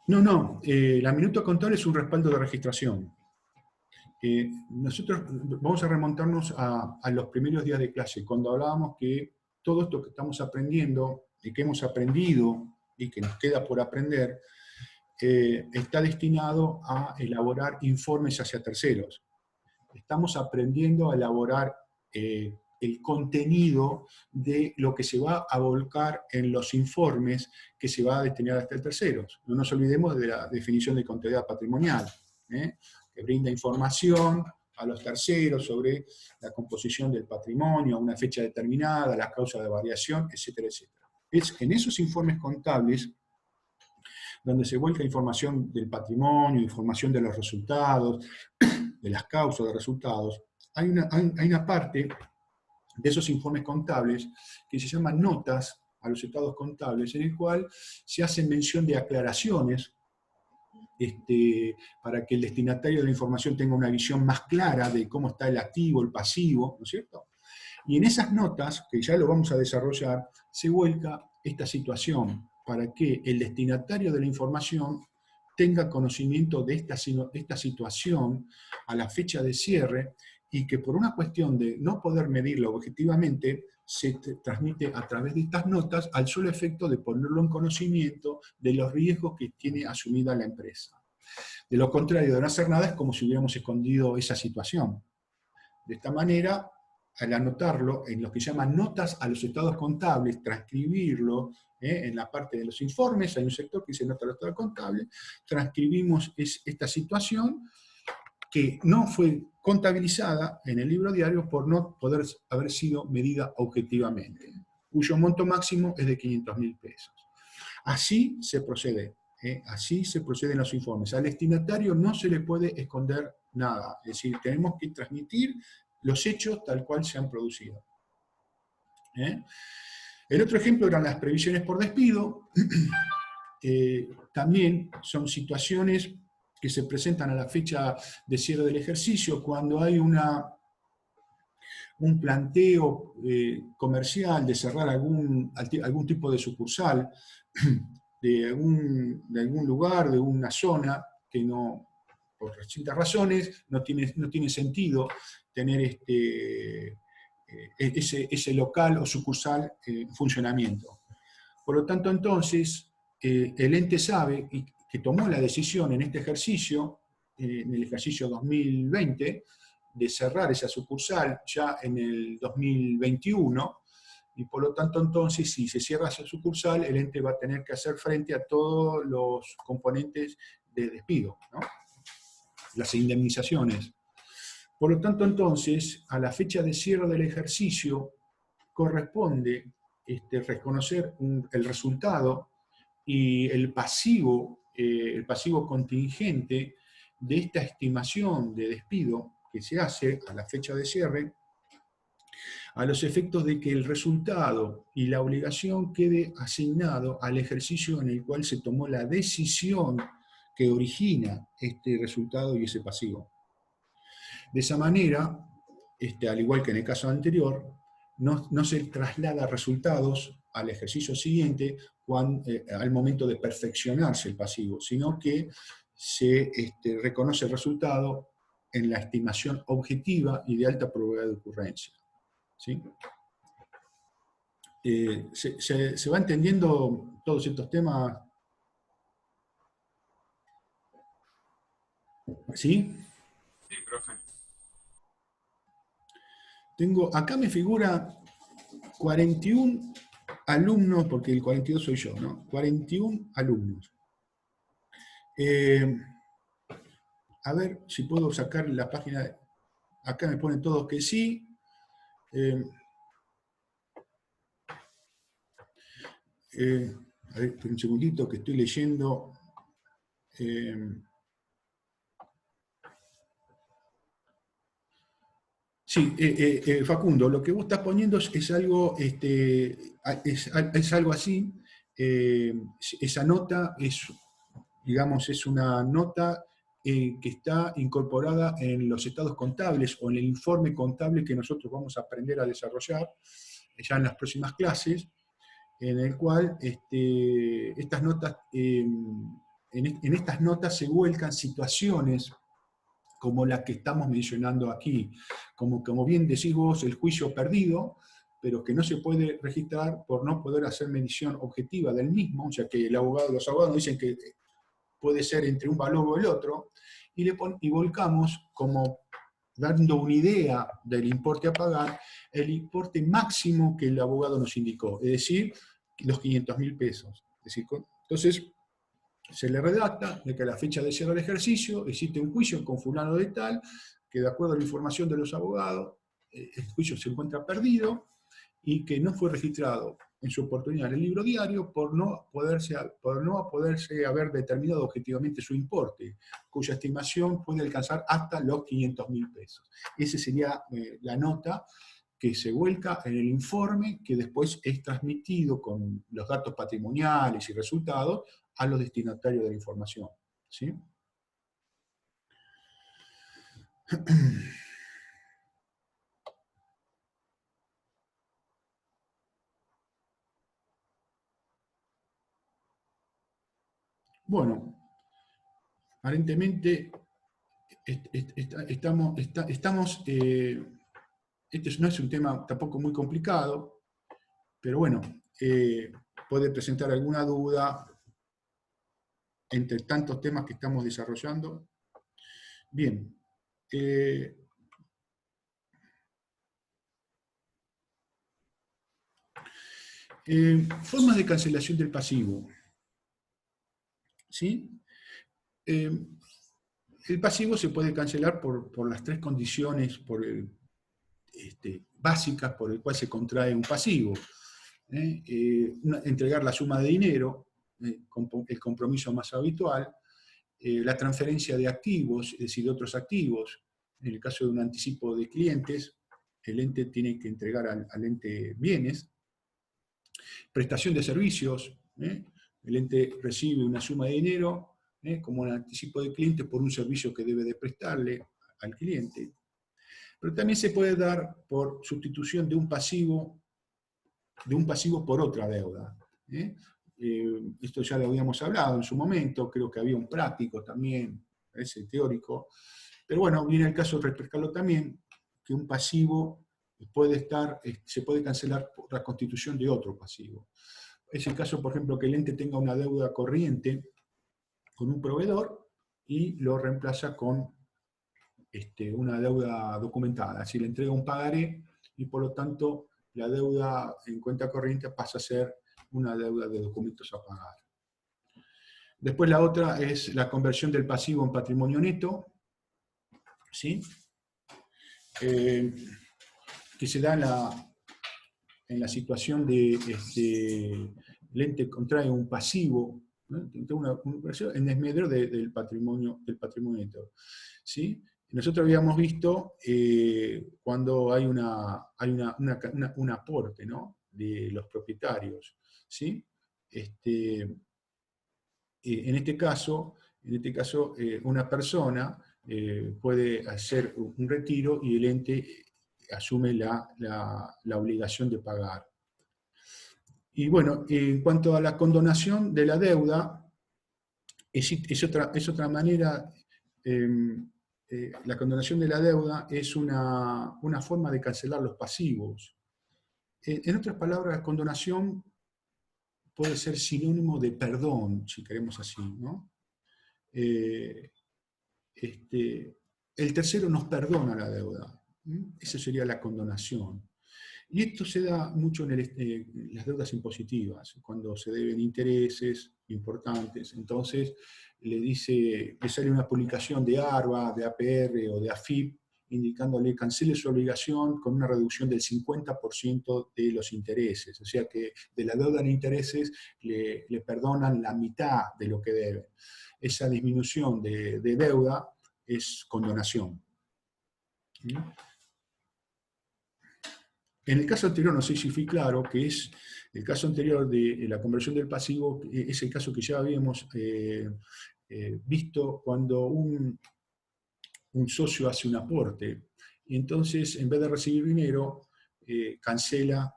No, no, la minuta contable es un respaldo de registración. Nosotros vamos a remontarnos a los primeros días de clase, cuando hablábamos que todo esto que estamos aprendiendo y que hemos aprendido y que nos queda por aprender, está destinado a elaborar informes hacia terceros. Estamos aprendiendo a elaborar el contenido de lo que se va a volcar en los informes que se va a destinar a terceros. No nos olvidemos de la definición de contabilidad patrimonial, que brinda información a los terceros sobre la composición del patrimonio, a una fecha determinada, las causas de variación, etcétera, etcétera. Es en esos informes contables donde se vuelca información del patrimonio, información de los resultados, de las causas de resultados. Hay una parte de esos informes contables que se llama notas a los estados contables, en el cual se hace mención de aclaraciones para que el destinatario de la información tenga una visión más clara de cómo está el activo, el pasivo, ¿no es cierto? Y en esas notas, que ya lo vamos a desarrollar, se vuelca esta situación para que el destinatario de la información tenga conocimiento de esta situación a la fecha de cierre y que por una cuestión de no poder medirlo objetivamente, se transmite a través de estas notas al solo efecto de ponerlo en conocimiento de los riesgos que tiene asumida la empresa. De lo contrario, de no hacer nada es como si hubiéramos escondido esa situación. De esta manera, al anotarlo en lo que llaman notas a los estados contables, transcribirlo en la parte de los informes, hay un sector que dice notas a los estados contables, transcribimos esta situación que no fue contabilizada en el libro diario por no poder haber sido medida objetivamente, cuyo monto máximo es de 500.000 pesos. Así se procede. Así se procede en los informes. Al destinatario no se le puede esconder nada. Es decir, tenemos que transmitir los hechos tal cual se han producido. El otro ejemplo eran las previsiones por despido. También son situaciones que se presentan a la fecha de cierre del ejercicio cuando hay un planteo comercial de cerrar algún tipo de sucursal de algún lugar, de una zona, que no, por distintas razones, no tiene sentido tener ese local o sucursal en funcionamiento. Por lo tanto, entonces, el ente sabe que tomó la decisión en este ejercicio, en el ejercicio 2020, de cerrar esa sucursal ya en el 2021, y por lo tanto, entonces, si se cierra esa sucursal, el ente va a tener que hacer frente a todos los componentes de despido, ¿no? Las indemnizaciones. Por lo tanto, entonces, a la fecha de cierre del ejercicio, corresponde reconocer el resultado y el pasivo contingente de esta estimación de despido que se hace a la fecha de cierre, a los efectos de que el resultado y la obligación quede asignado al ejercicio en el cual se tomó la decisión que origina este resultado y ese pasivo. De esa manera, al igual que en el caso anterior, no se traslada resultados al ejercicio siguiente al momento de perfeccionarse el pasivo, sino que se reconoce el resultado en la estimación objetiva y de alta probabilidad de ocurrencia. ¿Sí? ¿Se va entendiendo todos estos temas? ¿Sí? Sí, profe. Acá me figura 41 alumnos, porque el 42 soy yo, ¿no? 41 alumnos. A ver si puedo sacar la página. Acá me ponen todos que sí. A ver, un segundito que estoy leyendo. Sí, Facundo, lo que vos estás poniendo es algo, es algo así. Esa nota es una nota que está incorporada en los estados contables o en el informe contable que nosotros vamos a aprender a desarrollar ya en las próximas clases, en el cual estas notas en estas notas se vuelcan situaciones como la que estamos mencionando aquí, como bien decís vos, el juicio perdido, pero que no se puede registrar por no poder hacer medición objetiva del mismo, ya que los abogados dicen que puede ser entre un valor o el otro, y volcamos como dando una idea del importe a pagar, el importe máximo que el abogado nos indicó, es decir, los 500.000 pesos. Entonces, se le redacta de que a la fecha de cierre del ejercicio existe un juicio con fulano de tal, que de acuerdo a la información de los abogados, el juicio se encuentra perdido y que no fue registrado en su oportunidad en el libro diario por no poderse haber determinado objetivamente su importe, cuya estimación puede alcanzar hasta los 500.000 pesos. Esa sería la nota que se vuelca en el informe que después es transmitido con los datos patrimoniales y resultados a los destinatarios de la información. ¿Sí? Bueno, aparentemente estamos este no es un tema tampoco muy complicado, pero bueno, puede presentar alguna duda entre tantos temas que estamos desarrollando. Bien. Formas de cancelación del pasivo. ¿Sí? El pasivo se puede cancelar por las tres condiciones básicas por el cual se contrae un pasivo. Entregar la suma de dinero, el compromiso más habitual, la transferencia de activos, es decir, de otros activos. En el caso de un anticipo de clientes, el ente tiene que entregar al ente bienes. Prestación de servicios, el ente recibe una suma de dinero como un anticipo de cliente por un servicio que debe de prestarle al cliente. Pero también se puede dar por sustitución de un pasivo por otra deuda. Esto ya lo habíamos hablado en su momento, creo que había un práctico también, ese teórico, pero bueno, viene el caso de refrescarlo también, que un pasivo se puede cancelar por la constitución de otro pasivo. Es el caso, por ejemplo, que el ente tenga una deuda corriente con un proveedor y lo reemplaza con una deuda documentada, es decir, le entrega un pagaré y por lo tanto la deuda en cuenta corriente pasa a ser una deuda de documentos a pagar. Después la otra es la conversión del pasivo en patrimonio neto, ¿sí? Que se da en la situación de el ente contrae un pasivo, ¿no? En desmedro del patrimonio neto. ¿Sí? Nosotros habíamos visto cuando hay un aporte, ¿no? De los propietarios. ¿Sí? En este caso una persona puede hacer un retiro y el ente asume la obligación de pagar. Y bueno, en cuanto a la condonación de la deuda, es otra manera, la condonación de la deuda es una forma de cancelar los pasivos. En otras palabras, la condonación puede ser sinónimo de perdón, si queremos así, ¿no? El tercero nos perdona la deuda. Esa sería la condonación. Y esto se da mucho en las deudas impositivas, cuando se deben intereses importantes. Entonces le sale una publicación de ARBA, de APR o de AFIP, indicándole cancele su obligación con una reducción del 50% de los intereses. O sea que de la deuda en intereses le perdonan la mitad de lo que debe. Esa disminución de deuda es condonación. En el caso anterior, no sé si fui claro, que es el caso anterior de la conversión del pasivo, es el caso que ya habíamos visto cuando un socio hace un aporte, y entonces en vez de recibir dinero, cancela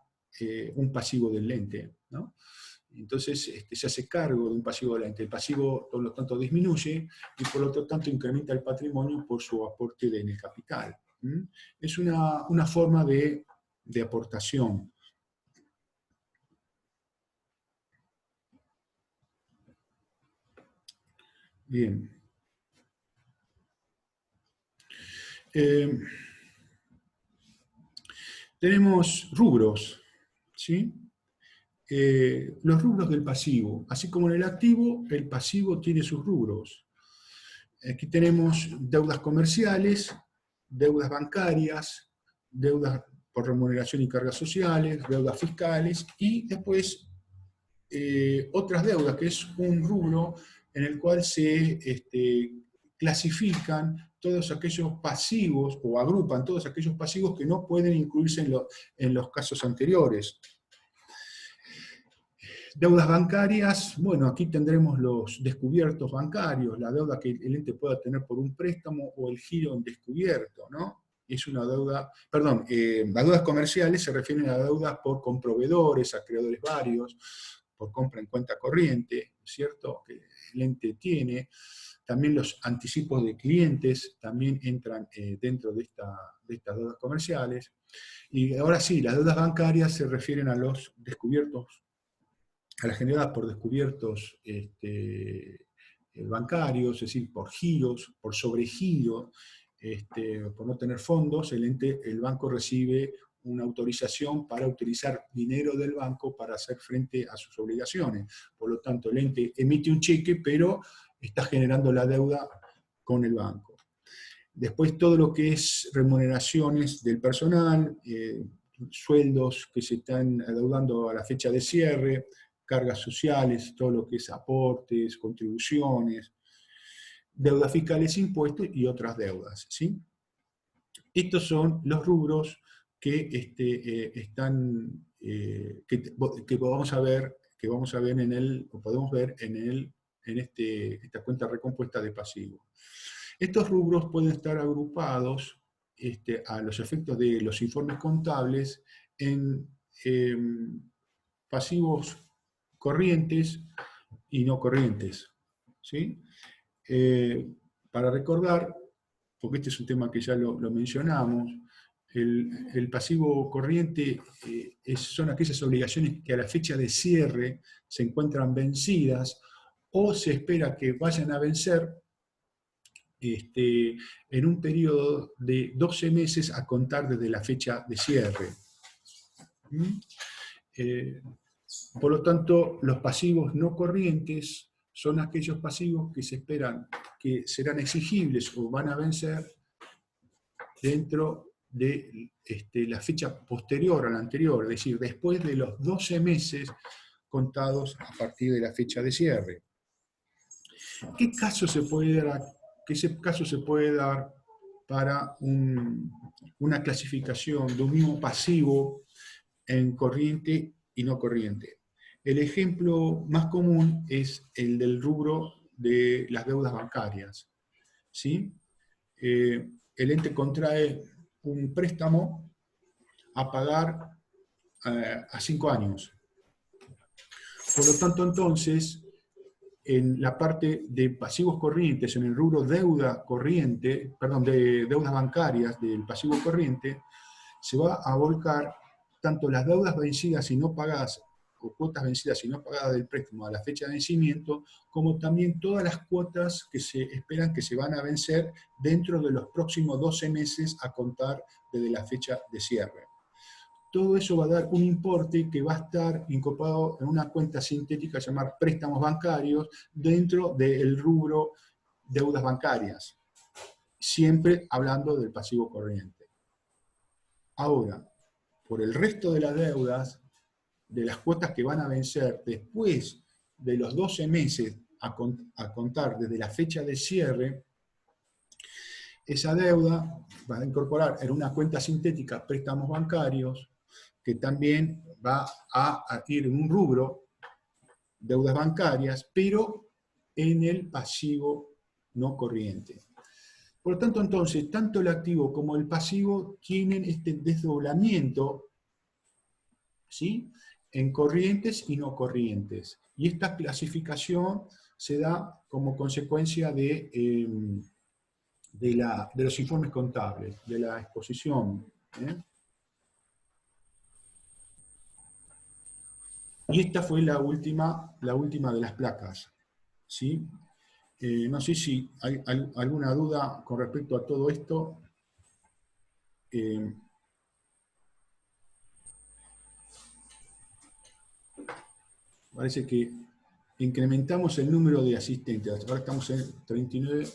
un pasivo del ente, ¿no? Entonces se hace cargo de un pasivo volante. El pasivo, por lo tanto, disminuye y por lo tanto incrementa el patrimonio por su aporte en el capital. Es una forma de aportación. Bien. Tenemos rubros, ¿sí? Los rubros del pasivo. Así como en el activo, el pasivo tiene sus rubros. Aquí tenemos deudas comerciales, deudas bancarias, deudas por remuneración y cargas sociales, deudas fiscales y después otras deudas, que es un rubro en el cual se clasifican todos aquellos pasivos o agrupan todos aquellos pasivos que no pueden incluirse en los casos anteriores. Deudas bancarias, bueno, aquí tendremos los descubiertos bancarios, la deuda que el ente pueda tener por un préstamo o el giro en descubierto, ¿no? Es una deuda, perdón, las deudas comerciales se refieren a deudas por comproveedores, acreedores varios, por compra en cuenta corriente, ¿cierto? Que el ente tiene. También los anticipos de clientes también entran dentro de estas deudas comerciales. Y ahora sí, las deudas bancarias se refieren a los descubiertos, a las generadas por descubiertos bancarios, es decir, por giros, por sobregiro, por no tener fondos, el banco recibe una autorización para utilizar dinero del banco para hacer frente a sus obligaciones. Por lo tanto, el ente emite un cheque, pero está generando la deuda con el banco. Después todo lo que es remuneraciones del personal, sueldos que se están adeudando a la fecha de cierre, cargas sociales, todo lo que es aportes, contribuciones, deudas fiscales, impuestos y otras deudas, ¿sí? Estos son los rubros que están, que vamos a ver en el, o podemos ver en esta cuenta recompuesta de pasivo. Estos rubros pueden estar agrupados a los efectos de los informes contables en pasivos corrientes y no corrientes, ¿sí? Para recordar, porque este es un tema que ya lo mencionamos, el pasivo corriente son aquellas obligaciones que a la fecha de cierre se encuentran vencidas o se espera que vayan a vencer en un periodo de 12 meses a contar desde la fecha de cierre. Por lo tanto, los pasivos no corrientes son aquellos pasivos que se esperan que serán exigibles o van a vencer dentro de la fecha posterior a la anterior, es decir, después de los 12 meses contados a partir de la fecha de cierre. ¿Qué caso se puede dar? ¿Qué caso se puede dar para una clasificación de un mismo pasivo en corriente y no corriente? El ejemplo más común es el del rubro de las deudas bancarias, ¿sí? El ente contrae un préstamo a pagar a 5 años. Por lo tanto, entonces, en la parte de pasivos corrientes, en el rubro deuda corriente, perdón, de deudas bancarias del pasivo corriente, se va a volcar tanto las deudas vencidas y no pagadas, o cuotas vencidas y no pagadas del préstamo a la fecha de vencimiento, como también todas las cuotas que se esperan que se van a vencer dentro de los próximos 12 meses a contar desde la fecha de cierre. Todo eso va a dar un importe que va a estar incorporado en una cuenta sintética llamada préstamos bancarios dentro del rubro deudas bancarias, siempre hablando del pasivo corriente. Ahora, por el resto de las deudas, de las cuotas que van a vencer después de los 12 meses a contar desde la fecha de cierre, esa deuda va a incorporar en una cuenta sintética préstamos bancarios, que también va a ir en un rubro, deudas bancarias, pero en el pasivo no corriente. Por lo tanto, entonces, tanto el activo como el pasivo tienen este desdoblamiento, ¿sí? en corrientes y no corrientes. Y esta clasificación se da como consecuencia de los informes contables, de la exposición. Y esta fue la última de las placas. ¿Sí? No sé si hay alguna duda con respecto a todo esto. Parece que incrementamos el número de asistentes. Ahora estamos en 39.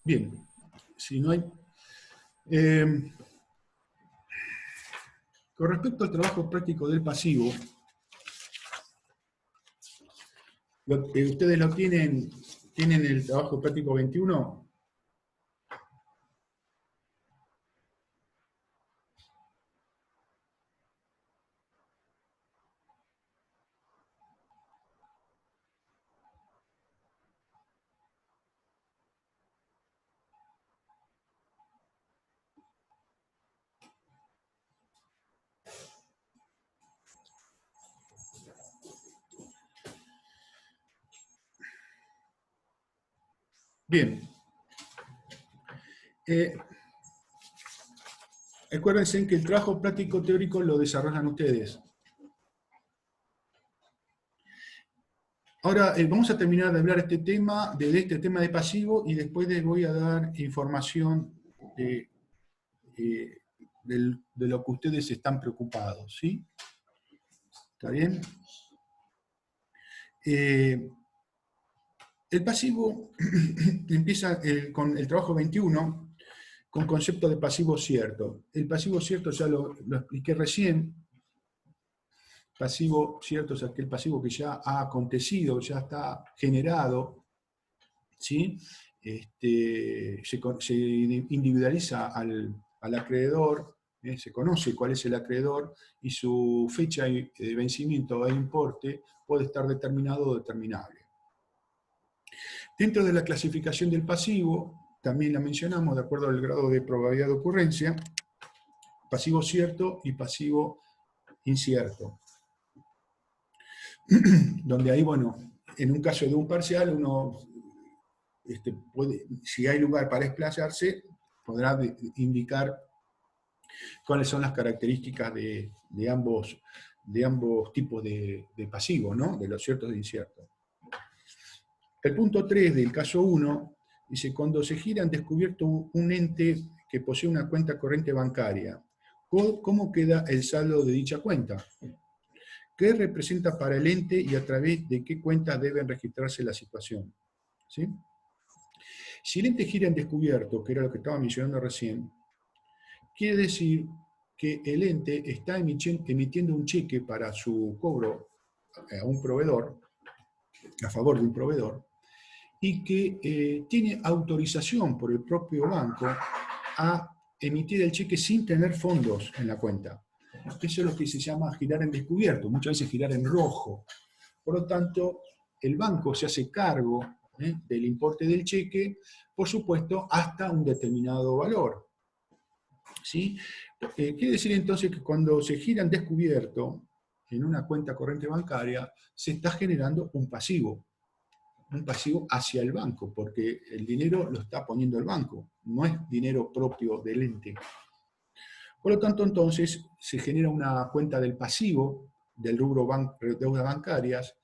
Bien, si no hay... con respecto al trabajo práctico del pasivo, ¿ustedes lo tienen el trabajo práctico 21? Bien. Acuérdense que el trabajo práctico teórico lo desarrollan ustedes. Ahora vamos a terminar de hablar este tema de pasivo, y después les voy a dar información de lo que ustedes están preocupados, ¿sí? ¿Está bien? El pasivo empieza con el trabajo 21, con concepto de pasivo cierto. El pasivo cierto ya lo expliqué recién. Pasivo cierto es aquel pasivo que ya ha acontecido, ya está generado, ¿sí? Se individualiza al acreedor, se conoce cuál es el acreedor, y su fecha de vencimiento e importe puede estar determinado o determinable. Dentro de la clasificación del pasivo, también la mencionamos de acuerdo al grado de probabilidad de ocurrencia: pasivo cierto y pasivo incierto. Donde ahí, bueno, en un caso de un parcial, uno puede, si hay lugar para desplazarse, podrá indicar cuáles son las características de ambos tipos de pasivo, ¿no? De los ciertos e inciertos. El punto 3 del caso 1 dice: cuando se gira han descubierto un ente que posee una cuenta corriente bancaria, ¿cómo queda el saldo de dicha cuenta? ¿Qué representa para el ente y a través de qué cuentas deben registrarse la situación? ¿Sí? Si el ente gira en descubierto, que era lo que estaba mencionando recién, quiere decir que el ente está emitiendo un cheque para su cobro a un proveedor, a favor de un proveedor, y que tiene autorización por el propio banco a emitir el cheque sin tener fondos en la cuenta. Eso es lo que se llama girar en descubierto, muchas veces girar en rojo. Por lo tanto, el banco se hace cargo del importe del cheque, por supuesto, hasta un determinado valor. ¿Sí? Quiere decir entonces que cuando se gira en descubierto en una cuenta corriente bancaria, se está generando un pasivo hacia el banco, porque el dinero lo está poniendo el banco, no es dinero propio del ente. Por lo tanto, entonces, se genera una cuenta del pasivo del rubro deudas bancarias,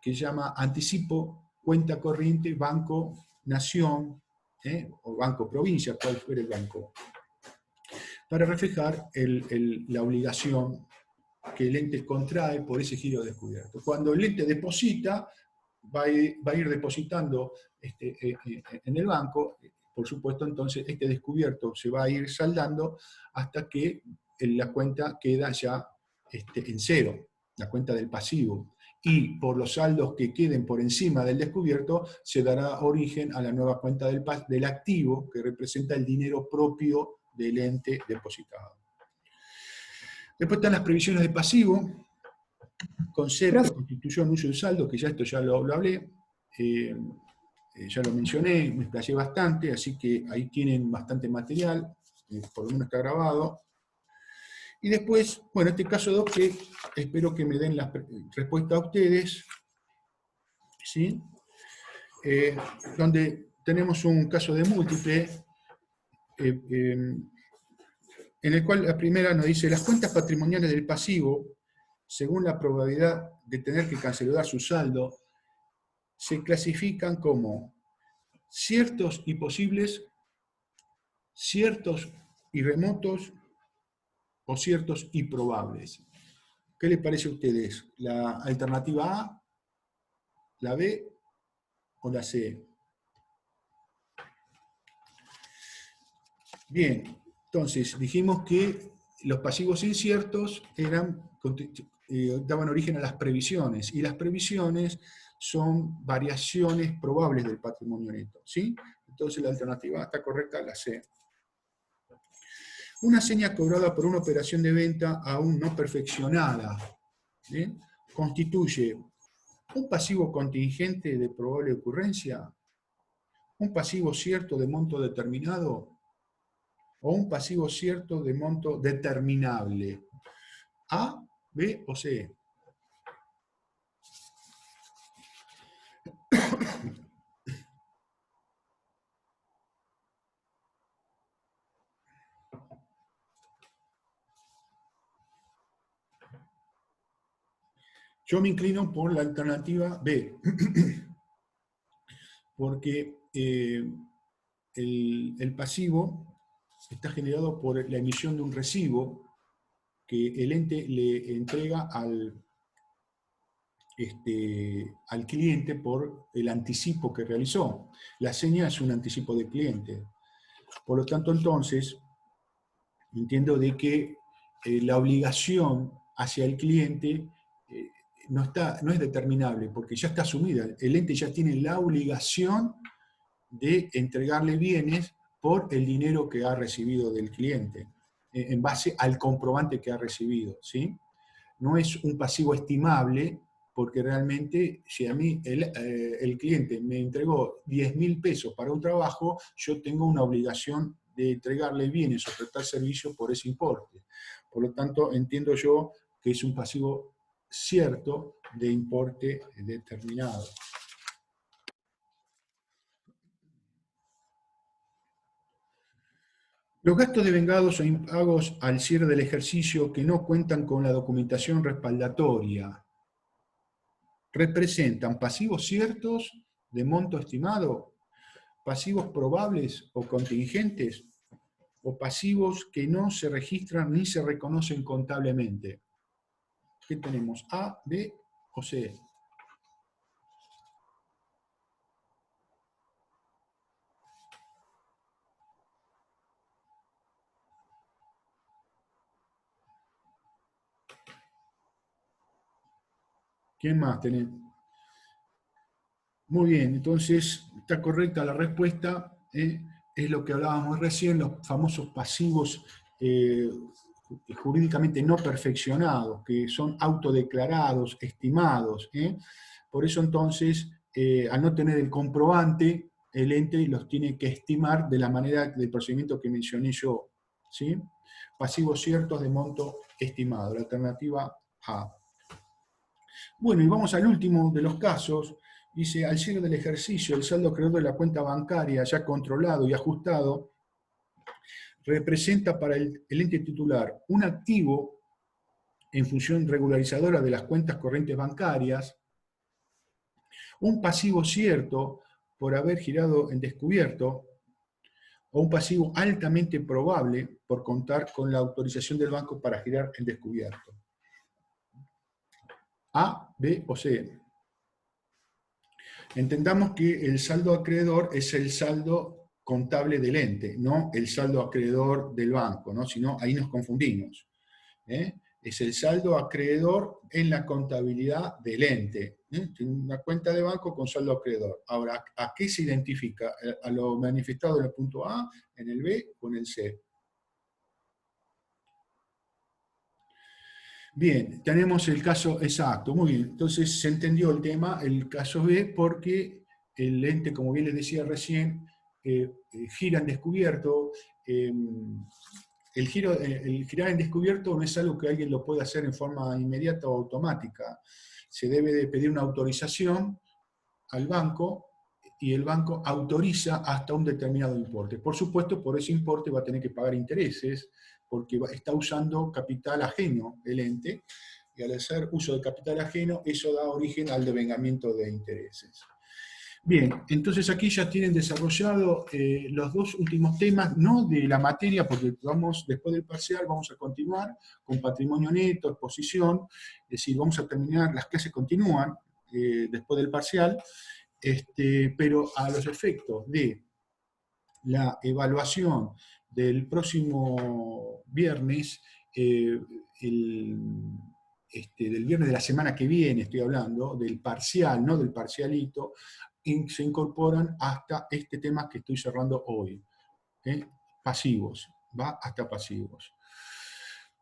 que se llama anticipo, cuenta corriente, banco, nación, o banco provincia, cual fuera el banco, para reflejar la obligación que el ente contrae por ese giro descubierto. Cuando el ente deposita, va a ir depositando en el banco. Por supuesto, entonces este descubierto se va a ir saldando hasta que la cuenta queda ya en cero, la cuenta del pasivo. Y por los saldos que queden por encima del descubierto, se dará origen a la nueva cuenta del activo, que representa el dinero propio del ente depositado. Después están las previsiones de pasivo: concepto, constitución, uso y saldo, que ya esto ya lo hablé, ya lo mencioné, me explayé bastante, así que ahí tienen bastante material, por lo menos está grabado. Y después, bueno, este caso 2 que espero que me den la respuesta a ustedes, ¿sí? Donde tenemos un caso de múltiple, en el cual la primera nos dice, las cuentas patrimoniales del pasivo, según la probabilidad de tener que cancelar su saldo, se clasifican como ciertos y posibles, ciertos y remotos, o ciertos y probables. ¿Qué les parece a ustedes? ¿La alternativa A, la B o la C? Bien, entonces dijimos que los pasivos inciertos daban origen a las previsiones, y las previsiones son variaciones probables del patrimonio neto, ¿sí? Entonces la alternativa está correcta, la C. Una seña cobrada por una operación de venta aún no perfeccionada, ¿sí?, constituye un pasivo contingente de probable ocurrencia, un pasivo cierto de monto determinado o un pasivo cierto de monto determinable. A, B o C. Yo me inclino por la alternativa B, porque el pasivo está generado por la emisión de un recibo que el ente le entrega al cliente por el anticipo que realizó. La seña es un anticipo del cliente. Por lo tanto, entonces, entiendo de que la obligación hacia el cliente no es determinable, porque ya está asumida. El ente ya tiene la obligación de entregarle bienes por el dinero que ha recibido del cliente, en base al comprobante que ha recibido, ¿sí? No es un pasivo estimable, porque realmente si a mí el cliente me entregó 10.000 pesos para un trabajo, yo tengo una obligación de entregarle bienes o prestar servicio por ese importe. Por lo tanto, entiendo yo que es un pasivo cierto de importe determinado. Los gastos devengados o impagos al cierre del ejercicio que no cuentan con la documentación respaldatoria representan pasivos ciertos de monto estimado, pasivos probables o contingentes, o pasivos que no se registran ni se reconocen contablemente. ¿Qué tenemos? A, B o C. ¿Quién más tenés? Muy bien, entonces está correcta la respuesta. Es lo que hablábamos recién, los famosos pasivos jurídicamente no perfeccionados, que son autodeclarados, estimados. Por eso entonces, al no tener el comprobante, el ente los tiene que estimar de la manera del procedimiento que mencioné yo, ¿sí? Pasivos ciertos de monto estimado, la alternativa A. Bueno, y vamos al último de los casos. Dice, al cierre del ejercicio, el saldo acreedor de la cuenta bancaria ya controlado y ajustado representa para el ente titular un activo en función regularizadora de las cuentas corrientes bancarias, un pasivo cierto por haber girado en descubierto, o un pasivo altamente probable por contar con la autorización del banco para girar en descubierto. A, B o C. Entendamos que el saldo acreedor es el saldo contable del ente, no el saldo acreedor del banco, ¿no? Sino ahí nos confundimos. Es el saldo acreedor en la contabilidad del ente. Tiene una cuenta de banco con saldo acreedor. Ahora, ¿a qué se identifica? ¿A lo manifestado en el punto A, en el B o en el C? Bien, tenemos el caso exacto, muy bien. Entonces se entendió el tema, el caso B, porque el ente, como bien les decía recién, gira en descubierto, el girar en descubierto no es algo que alguien lo pueda hacer en forma inmediata o automática. Se debe de pedir una autorización al banco y el banco autoriza hasta un determinado importe. Por supuesto, por ese importe va a tener que pagar intereses porque está usando capital ajeno el ente, y al hacer uso de capital ajeno, eso da origen al devengamiento de intereses. Bien, entonces aquí ya tienen desarrollado los dos últimos temas, no de la materia, porque vamos, después del parcial vamos a continuar con patrimonio neto, exposición, es decir, vamos a terminar, las clases continúan después del parcial, pero a los efectos de la evaluación del próximo viernes, del viernes de la semana que viene, estoy hablando, del parcial, no del parcialito, se incorporan hasta este tema que estoy cerrando hoy. Pasivos, va hasta pasivos.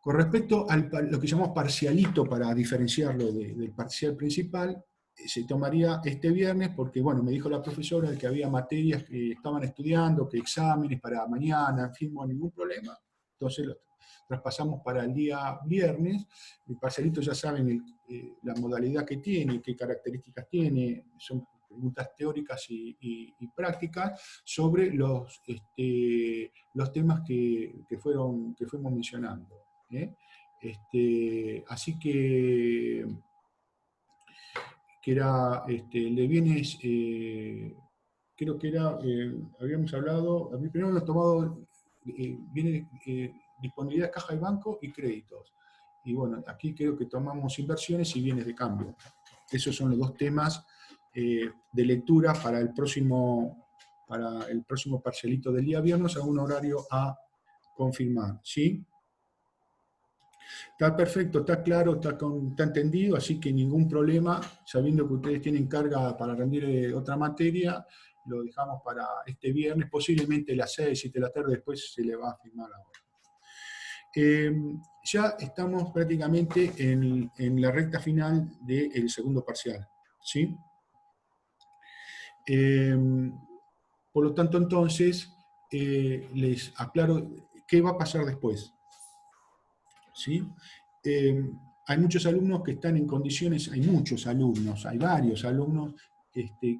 Con respecto a lo que llamamos parcialito, para diferenciarlo del parcial principal, se tomaría este viernes porque, bueno, me dijo la profesora que había materias que estaban estudiando, que exámenes para mañana, en fin, no hay ningún problema. Entonces lo traspasamos para el día viernes. El parcialito, ya saben la modalidad que tiene, qué características tiene, son preguntas teóricas y prácticas sobre los temas que fuimos mencionando. Así que era el de bienes, creo que era, habíamos hablado, primero hemos tomado bienes, disponibilidad de caja de banco y créditos. Y bueno, aquí creo que tomamos inversiones y bienes de cambio. Esos son los dos temas de lectura para el próximo parcialito del día viernes a un horario a confirmar, ¿sí? Está perfecto, está claro, está entendido, así que ningún problema, sabiendo que ustedes tienen carga para rendir otra materia, lo dejamos para este viernes, posiblemente a las 6, 7 de la tarde, después se le va a firmar ahora. Ya estamos prácticamente en la recta final del segundo parcial, ¿sí? Por lo tanto, entonces, les aclaro qué va a pasar después, ¿sí? Hay muchos alumnos que están en condiciones, hay varios alumnos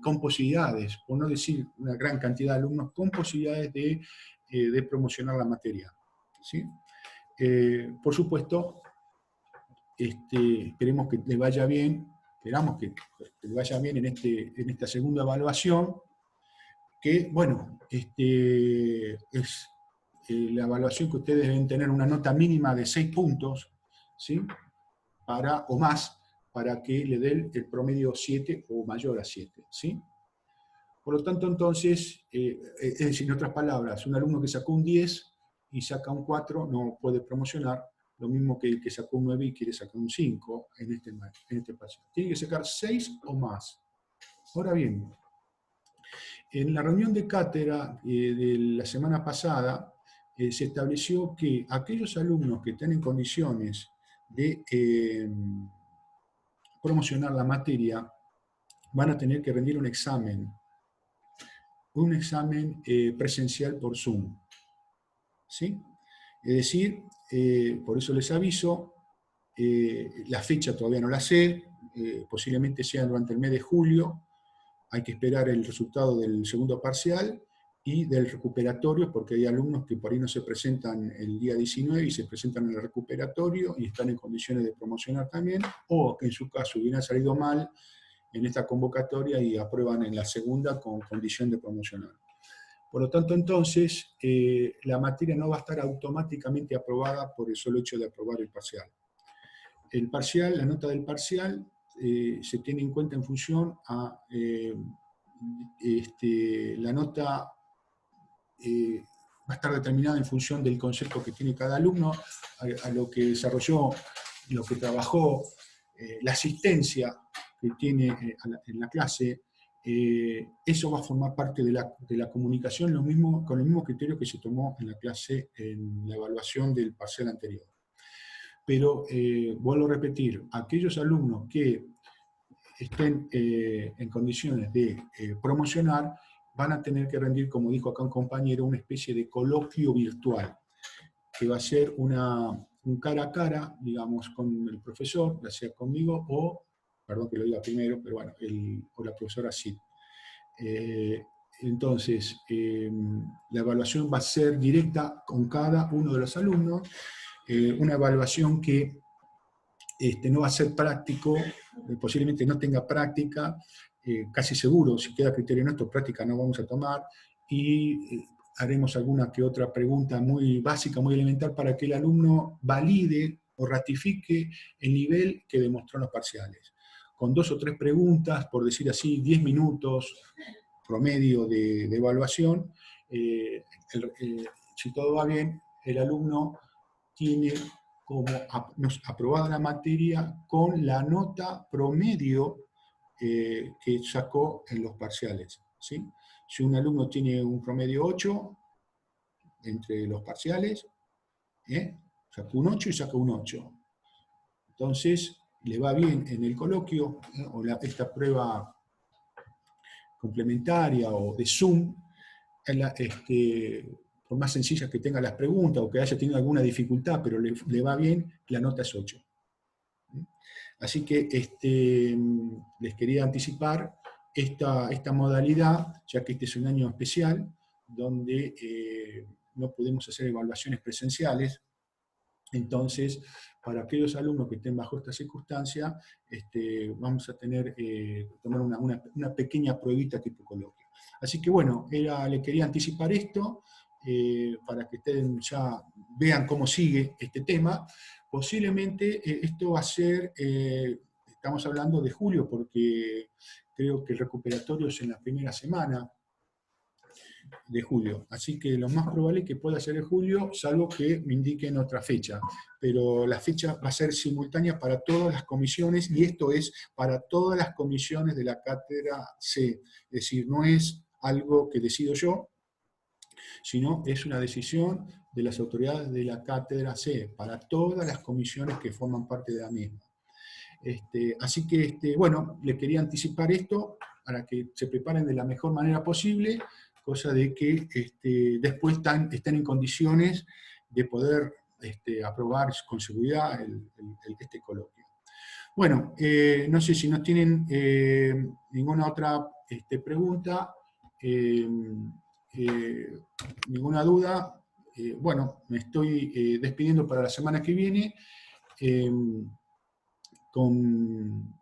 con posibilidades, por no decir una gran cantidad de alumnos, con posibilidades de promocionar la materia, ¿sí? Por supuesto, esperemos que les vaya bien, esperamos que les vaya bien en esta segunda evaluación, que, bueno, es la evaluación que ustedes deben tener una nota mínima de 6 puntos, ¿sí? O más, para que le den el promedio 7 o mayor a 7, ¿sí? Por lo tanto, entonces, es decir, en otras palabras, un alumno que sacó un 10 y saca un 4 no puede promocionar, lo mismo que el que sacó un 9 y quiere sacar un 5 en este paso. Tiene que sacar 6 o más. Ahora bien, en la reunión de cátedra de la semana pasada, se estableció que aquellos alumnos que están en condiciones de promocionar la materia van a tener que rendir un examen presencial por Zoom, ¿sí? Es decir, por eso les aviso, la fecha todavía no la sé, posiblemente sea durante el mes de julio, hay que esperar el resultado del segundo parcial y del recuperatorio, porque hay alumnos que por ahí no se presentan el día 19 y se presentan en el recuperatorio y están en condiciones de promocionar también, o que en su caso hubieran salido mal en esta convocatoria y aprueban en la segunda con condición de promocionar. Por lo tanto, entonces, la materia no va a estar automáticamente aprobada por el solo hecho de aprobar el parcial. El parcial, la nota del parcial, se tiene en cuenta en función a la nota va a estar determinada en función del concepto que tiene cada alumno, a lo que desarrolló, lo que trabajó, la asistencia que tiene en la clase. Eso va a formar parte de la comunicación con el mismo criterio que se tomó en la clase, en la evaluación del parcial anterior. Pero, vuelvo a repetir, aquellos alumnos que estén en condiciones de promocionar, van a tener que rendir, como dijo acá un compañero, una especie de coloquio virtual. que va a ser un cara a cara, digamos, con el profesor, ya sea conmigo o, perdón que lo diga primero, pero bueno, o la profesora sí. Entonces, la evaluación va a ser directa con cada uno de los alumnos, una evaluación que no va a ser práctico, posiblemente no tenga práctica, casi seguro, si queda criterio nuestro, práctica no vamos a tomar, y haremos alguna que otra pregunta muy básica, muy elemental, para que el alumno valide o ratifique el nivel que demostró en los parciales. Con 2 o 3 preguntas, por decir así, 10 minutos promedio de evaluación, si todo va bien, el alumno tiene como aprobada la materia con la nota promedio que sacó en los parciales, ¿sí? Si un alumno tiene un promedio 8 entre los parciales, sacó un 8 y sacó un 8. Entonces, le va bien en el coloquio, o esta prueba complementaria o de Zoom, por más sencillas que tenga las preguntas o que haya tenido alguna dificultad, pero le va bien, la nota es 8. Así que les quería anticipar esta modalidad, ya que este es un año especial, donde no podemos hacer evaluaciones presenciales. Entonces, para aquellos alumnos que estén bajo esta circunstancia, vamos a tomar una pequeña pruebita tipo coloquio. Así que bueno, le quería anticipar esto, para que ustedes ya vean cómo sigue este tema. Posiblemente esto va a ser, estamos hablando de julio, porque creo que el recuperatorio es en la primera semana de julio. Así que lo más probable es que pueda ser en julio, salvo que me indiquen otra fecha. Pero la fecha va a ser simultánea para todas las comisiones, y esto es para todas las comisiones de la cátedra C. Es decir, no es algo que decido yo, sino es una decisión de las autoridades de la cátedra C, para todas las comisiones que forman parte de la misma. Así que, bueno, les quería anticipar esto para que se preparen de la mejor manera posible, cosa de que después estén en condiciones de poder aprobar con seguridad este coloquio. Bueno, no sé si no tienen ninguna otra pregunta, ninguna duda. Bueno, me estoy despidiendo para la semana que viene, con